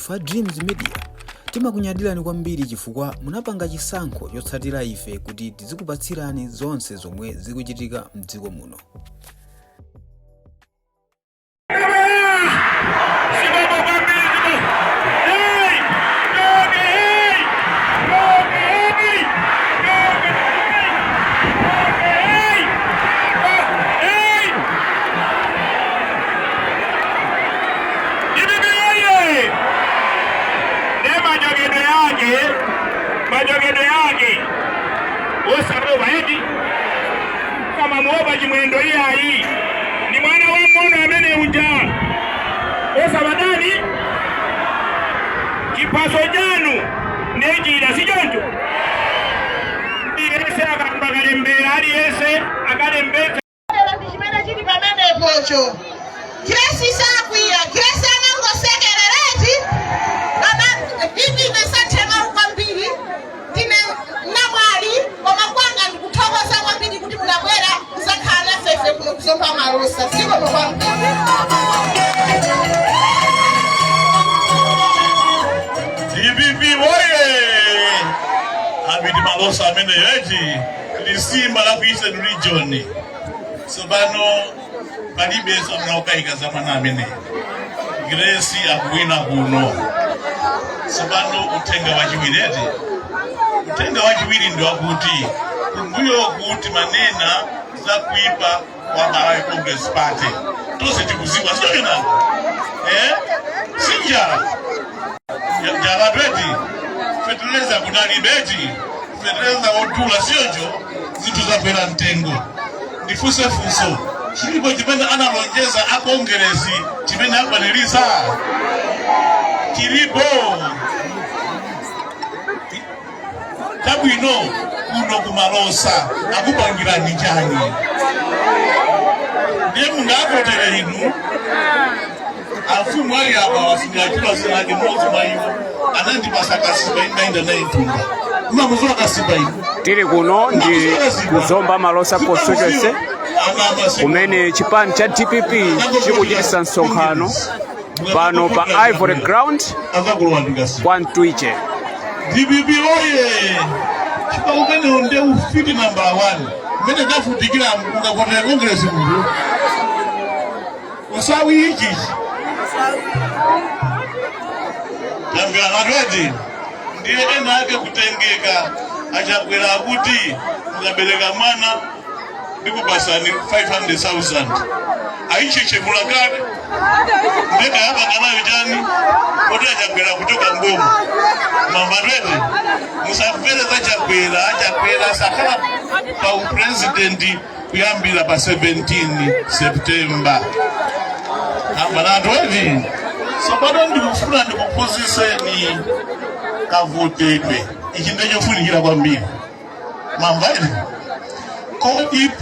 Fa Dreams Media timakunyadirani kwambiri chifukwa munapanga chisankho chotsatira ife kuti tizikupatsirani zonse zomwe zikuchitika m'dziko muno. Majogede yake osabo baedi kama muoba jimwendo hii ni mwana wa mmono amene uja osabadani kipaso janu nejira sijonjo yese akalembeera ali yese akalembeza ndishimene chili pamene pocho Grace sakwiya Grace anangosekerereti hivi nesatema kwambiri tine namwali omakwanga ndikuthokoza kwambiri kuti munabwera kusakhala fefe kuno kuzomba malusa siko kwambiri. DPP woye abidi malosa amene yeti lisimba la Eastern Region sobano palibeso mnaokaika zamana amene Grace akuwina kuno sobano utenga wachiwireti utenga wachiwiri ndio akuti kumbuyo kuti manena za kuipa kwa Malawi Congress Party tose tikuziwa sio kina sinjara ya beti feteleza kunali beti feteleza otula siojo zitu za pera ntengo ndifuse fuso chilipo chipenda analonjeza akongerezi chipenda hapa niliza kilipo tabu ino kuno kumalosa akupangira nijani ndiye mungakotere inu afumu ali apa wasinyakila zinagi mozi maimu anandi pasakasiba inainda na itumba uma muzua kasiba inu tiri kuno ndi kuzomba malosa constituency kumene chipani cha DPP chikuchitisa msonkhano pano pa Ivory Ground kwa Ntwiche. DPP oye chipa umene onde ufiti number 1 umene kafutikira mkunga kwa Congress mulu usawi ichi tambira nadwedi ndiye ena ake kutengeka achakwera kuti mukabeleka mwana ndikupasani 500,000 aicheche mulakani ndeka hapa kanayo chani kuti achakwera kutoka mbomu mambarete musafere achakwera sakala pa upresidenti kuyambira pa 17 September ambanatwedi sobado ndikufuna ndikupoziseni kavotedwe ichi ndechofunikira kwambiri mambarete ko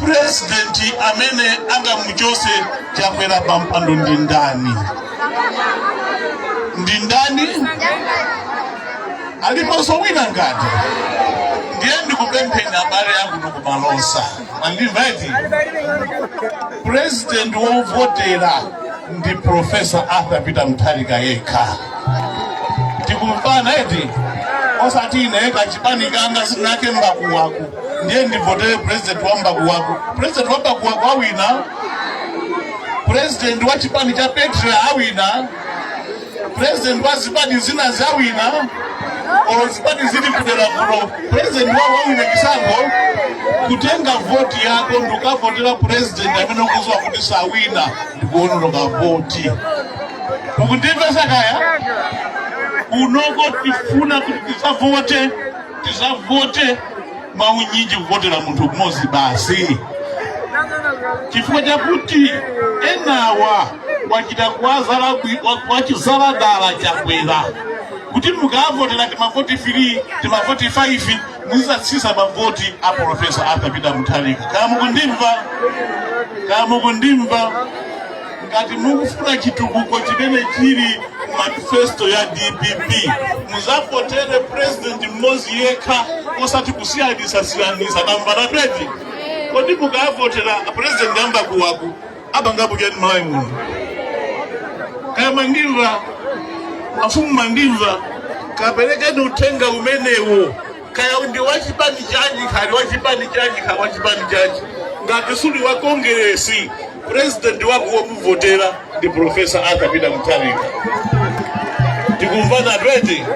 president amene anga mujose chakwera pampando ndindani aliposo wina ngati ndiye ndikupempheni abale yangu nokumalosa andimvaiti president wovotera ndi Professor Arthur Peter Mutharika yekha tikumvana eti osati ineka chipanika anga sinake mbaku wako ndiye ndivotere president wa mbaku wako president wa mbaku wako awina president wa chipani cha Petra awina president wa zipani zina zawina olo zipani zili kudera kuno president wa awina kisango kutenga voti yako ndukavotera president amene ukuzwa kuti sawina ndikuonoloka voti ukundimvesa kaya unoko tifuna kuti tisavote maunyinji kuvotera munthu kumozi basi chifukwa chakuti enawa wachita wachizala dala chakwera kuti mukavotera timavoti 3 timavoti 5 muzisatsisa mavoti a Professor Arthur Peter Mutharika kaya mukundimva ngati mukufuna chitukuko chimene chili manifesto ya DPP muzavotere president mmozi yekha osati kusiyanisa nambala beti kodi mukavotera president ambaku wako abangapo Malawi muno kaya mandimva mafumu mandimva kaperekeni utenga umenewo kaya ndi wachipani chanji khali wachipani chanji kha wachipani chanji ngati suli wa kongresi president wako womuvotera ndi Professor Arthur Peter Mutharika tikumvana twete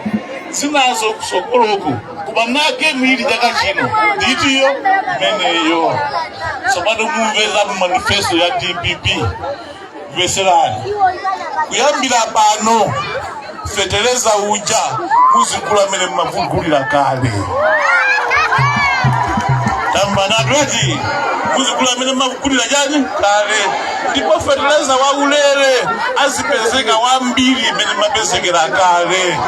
sinazo kusokoloku kuba nake mwili chaka chino nditiyo meneyo sapano mumveza mu manifesto ya DPP veselani kuyambira pano feteleza uja muzikula mene mavugulira kale tambana tweti muzikula mene mavugulira jani kale ndipo feteleza wa ulere azipezeka wambiri mene mapezekera kale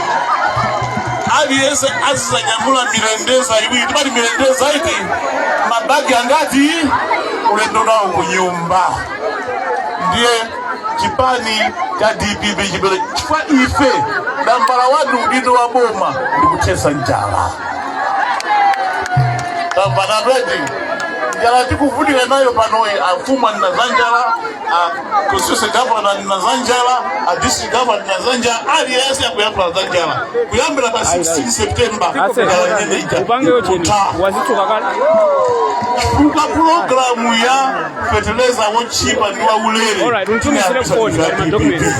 aliyese azizanyamula mirendeza iwiri tipati mirendeza iti mabagi angati ulendo nawo kunyumba ndiye chipani cha DPP chibele chifwa ife dambala wadu udindo wa boma ndikuchesa njala tambana tweti njala tikuvudika nayo panoe afuma ninazanjala kususe gavana ninazanjala district gavana ninazanjala aliyese ya kuyambila zanjala kuyambila pa 16 September upange yochini wazituka kala kuka programu ya feteleza wochipa ni wa ulere alright untumisire phone documents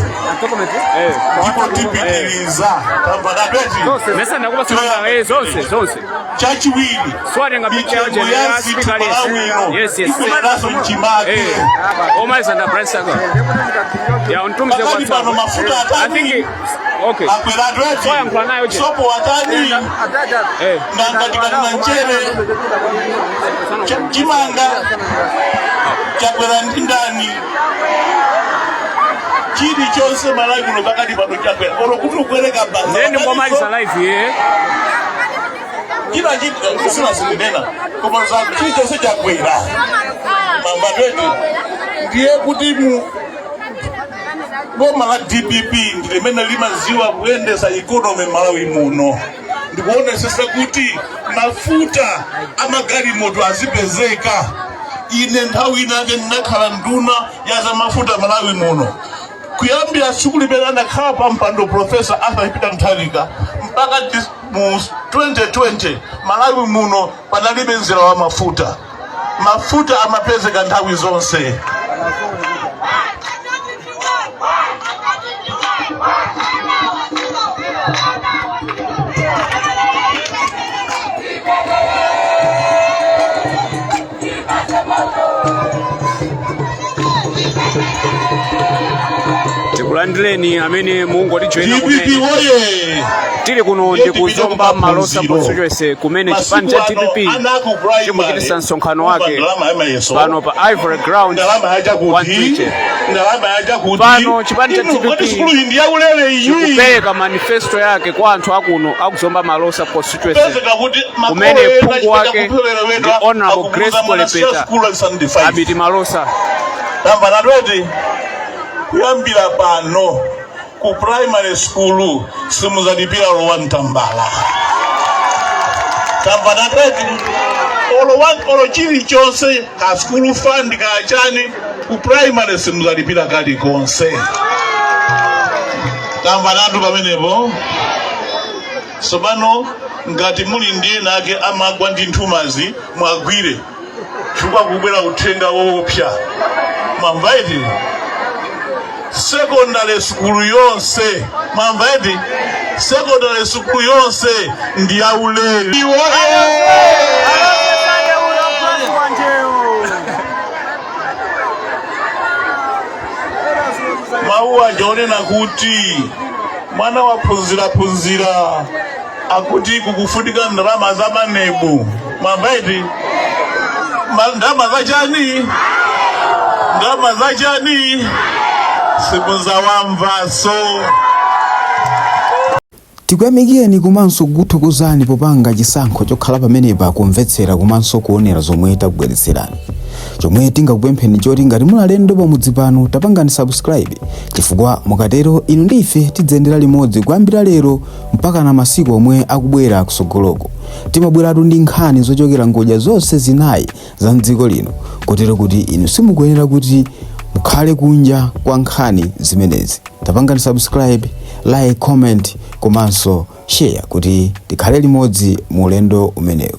ndipo tipitiliza tambana tweti mesa ndakuba sanga zonse chachiwili swali ngapicha yoje ya speaker yes naso mchimake omaliza nda price ago ya untumize kwa sababu mafuta I think okay akwera tweti swali ngwa nayo je sopo watani na katika nchere chimanga chakwera ndindani chidi chose malawi kuno pakati pano chakwera ono kuti ukwereka basa nende ngomaliza live kila kitu sina sinena kwa sababu chidi chose chakwera mamba tweti ndiye kuti mu boma la DPP ndilimene limaziwa kuyendesa economy Malawi muno ndikuonesesa kuti mafuta amagali moto azipezeka ine nthawi inake ndinakhala nduna ya za mafuta Malawi muno kuyambira tsiku limene anakhala pa mpando Professor Arthur Peter Mutharika mpaka mu 2020 Malawi muno panalibe nzira wa mafuta amapezeka nthawi zonse tikulandireni amene Mungu atijoyina kumene tili kuno ndi kuzomba malosa constituency kumene chipani cha DPP chikuchitisa msonkhano wake pano pa Ivory Ground pano chipani cha DPP chikupereka manifesto yake kwa anthu akuno akuzomba malosa constituency kumene phungu wake ndi Honorable Grace Polepeta abiti malosa kuyambira pano ku primary school simuzalipira lowa ntambala tambana tweti olo chili chose ka school fund ka chani ku primary simuzalipira kali konse tambana ndu pamenepo sobano ngati muli ndiye nake amagwa ndi nthumazi mwagwire chifukwa kubwera uthenga woopsa mwamvaiti secondary school yonse mamvaidi secondary school yonse ndi yaulere mauwa jonena kuti mwana wa phunzira akuti kukufunika ndalama za manebu mamvaidi ndalama za chani sikunza wamvaso tikuyamikeni komanso kukuthokozani popanga chisankho chokhala pamenepa kumvetsera komanso kuonera zomwe takubweretserani chomwe tingakupempheni choti ngati muli alendo pamudzi pano tapangani subscribe chifukwa mukatero inu ndi ife tidzayendera limodzi kuyambira lero mpaka na masiku omwe akubwera kusogoloko timabweratu ndi nkhani zochokera ngodya zonse zinayi za mdziko lino kotero kuti inu simukuyenera kuti mukhale kunja kwa nkhani zimenezi. Tapangani subscribe, like, comment komanso share kuti tikhale limodzi mu ulendo umenewu.